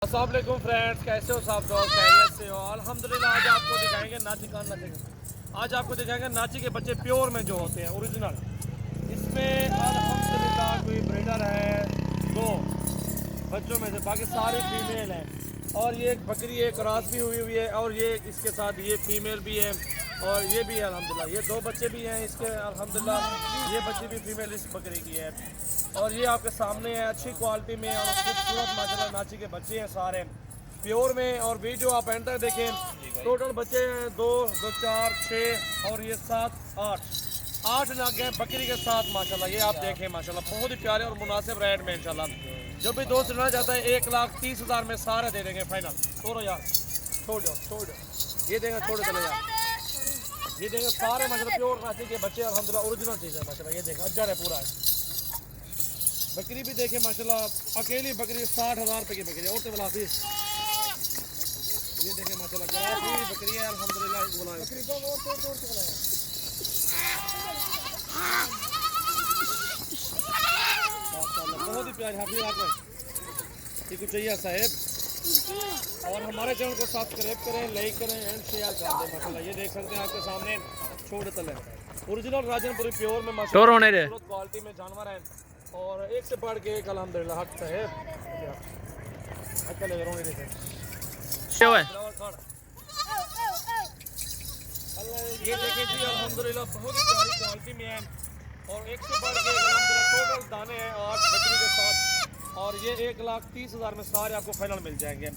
अस्सलाम वालेकुम फ्रेंड्स, कैसे हो सब दोस्त? खैरियत से हो? अल्हम्दुलिल्लाह। आज आपको दिखाएंगे नाची का आज आपको दिखाएंगे नाची के बच्चे प्योर में जो होते हैं ओरिजिनल। इसमें अल्हम्दुलिल्लाह कोई ब्रीडर है दो बच्चों में से, बाकी सारे फीमेल हैं। और ये एक बकरी एक क्रॉस भी हुई है और ये इसके साथ ये फीमेल भी है और ये भी है अल्हम्दुलिल्लाह। ये दो बच्चे भी हैं इसके अल्हम्दुलिल्लाह। ये बच्चे भी फीमेल इस बकरी की है और ये आपके सामने है अच्छी क्वालिटी में और खूबसूरत माशाल्लाह नाची के बच्चे हैं सारे प्योर में। और वीडियो आप एंटर देखें, टोटल बच्चे हैं दो दो चार छः और ये 7 8 नाग हैं बकरी के साथ माशाल्लाह। ये आप देखें माशाल्लाह बहुत ही प्यारे और मुनासिब रेट में इंशाल्लाह। जो भी दोस्त लेना चाहता है 1,30,000 में सारे दे देंगे फाइनल। छोड़ो यार, छोड़ दो ये देंगे, छोड़ चले यार, ये देंगे सारे माशाल्लाह प्योर नाची के बच्चे अल्हम्दुलिल्लाह ओरिजिनल चीज़ है माशाल्लाह। ये देखें अज्जर है पूरा है। बकरी भी देखे माशाल्लाह, अकेली बकरी 60,000 रुपये की बकरी है। और तो बुलाती ये देखे माशाल्लाह क्या बकरी है अल्हम्दुलिल्लाह। बहुत ही प्यार हाफिज आप कुछ चाहिए साहेब। और हमारे चैनल को सब्सक्राइब करें, लाइक करें एंड शेयर कर दें माशाल्लाह। ये देख सकते हैं आपके सामने छोटे तले ओरिजिनल राजनपुरी प्योर में माशाल्लाह क्वालिटी में जानवर हैं और एक से बढ़ के एक अल्हम्दुलिल्लाह। हक साहेब अकल रोने देते ये देखें जी अल्हम्दुलिल्लाह बहुत ही प्यारी क्वालिटी में है और एक से बढ़ के अल्हम्दुलिल्लाह टोटल दाने हैं 8 बकरी के साथ। और ये 1,30,000 में सारे आपको फाइनल मिल जाएंगे।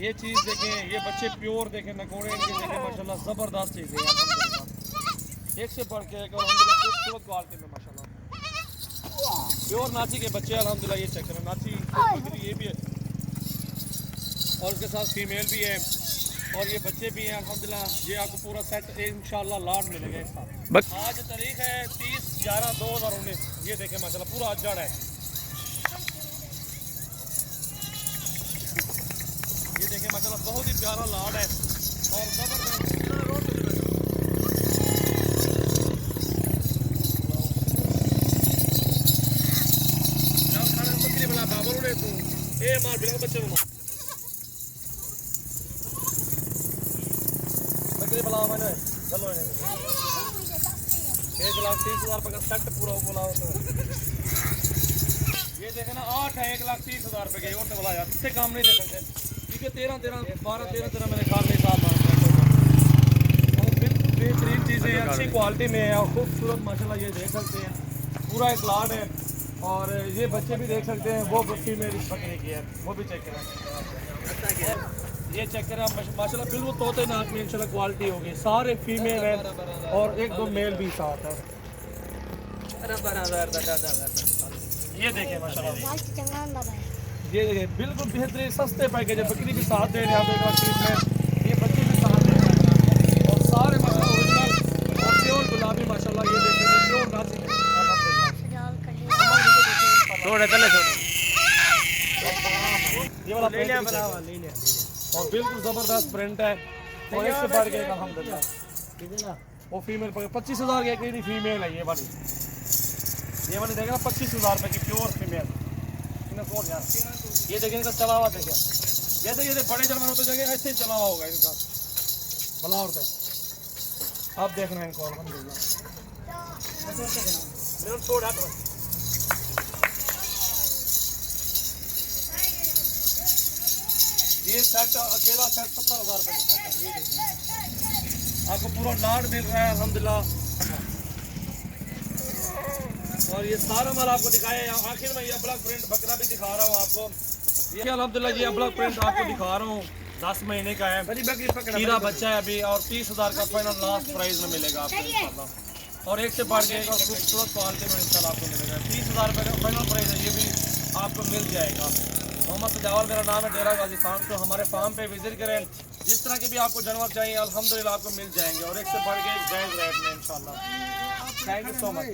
ये चीज़ देखें, ये बच्चे प्योर देखें, नकोड़े इनके देखें माशाल्लाह ज़बरदस्त चीज़ है अल्हम्दुलिल्लाह। एक से बढ़ के एक अल्हम्दुलिल्लाह खूबसूरत क्वालिटी में माशाल्लाह प्योर नाची के बच्चे अल्हम्दुलिल्लाह। ये चेक करें नाची बकरी ये भी है और उसके साथ फीमेल भी है और ये बच्चे भी हैं अल्हम्दुलिल्लाह। ये आपको पूरा सेट इंशाल्लाह लाड मिलेगा एक साथ। आज तारीख है 30/11/2019। ये देखें माशाल्लाह पूरा अजड़ है। ये देखें माशाल्लाह बहुत ही प्यारा लाड है और जबरदस्त। ए मार बिना बच्चे में बकरी बुलाओ मैंने चलो 1,30,000 रुपये का सेट पूरा बुलाओ। ये देखे ना 8 है 1,30,000 रुपये के और तो बुला यार, इससे काम नहीं दे सकते क्योंकि 13 मेरे ख्याल में हिसाब बिल्कुल बेहतरीन चीज़ें अच्छी क्वालिटी में है और खूबसूरत माशाल्लाह। ये देख सकते हैं पूरा एक लाड है और ये बच्चे भी देख सकते हैं। वो फीमेल इस बकरी की है, वो भी चेक करें। ये चेक करें माशाल्लाह बिल्कुल तोते नाक में इंशाल्लाह क्वालिटी होगी। सारे फीमेल हैं और एक दो मेल भी साथ है। ये देखें माशाल्लाह, ये देखें बिल्कुल बेहतरीन सस्ते पैकेज है। बकरी भी साथ दे रहे हैं आप एक ये बच्चे भी साथ दे रहे हैं और सारे माशाल्लाह ओरिजिनल और प्योर गुलाबी माशाल्लाह। ये देखें प्योर नाची छोड़े तले छोड़ो ये वाला ले लिया और बिल्कुल ज़बरदस्त प्रिंट है और एक से बढ़ के अल्हम्दुलिल्लाह। वो फीमेल 25,000 की अकेली फीमेल है। ये वाली देखें ना 25,000 रुपये की प्योर फीमेल। ये देखें इनका चला हुआ देखें, जैसे ये बड़े जानवर होते जाएंगे ऐसे ही चला हुआ होगा इनका भला होता है। आप देख रहे हैं इनको अल्हम्दुलिल्लाह। ये सेट अकेला सेट 70,000 रुपये का सेट है। ये देखिए आपको पूरा लाड मिल रहा है अल्हम्दुलिल्लाह। और ये सारा माल आपको दिखाया आखिर में। ये ब्लैक प्रिंट बकरा भी दिखा रहा हूँ आपको। ये अल्हम्दुलिल्लाह ये ब्लैक प्रिंट आपको दिखा रहा हूँ 10 महीने का है, हीरा बच्चा है अभी और 30,000 का फाइनल लास्ट प्राइस में मिलेगा आपको इंशाल्लाह। और एक से बढ़ के एक और खूबसूरत क्वालिटी में इंशाल्लाह आपको मिलेगा। 30,000 रुपये का फाइनल प्राइस है, ये भी आपको मिल जाएगा। मोहम्मद सजावल मेरा नाम है, डेरा गाजी खान। तो हमारे फार्म पे विजिट करें, जिस तरह के भी आपको जानवर चाहिए अल्हम्दुलिल्लाह आपको मिल जाएंगे और एक से बढ़ के जायज़ रेट में इंशाल्लाह। Thank you so much.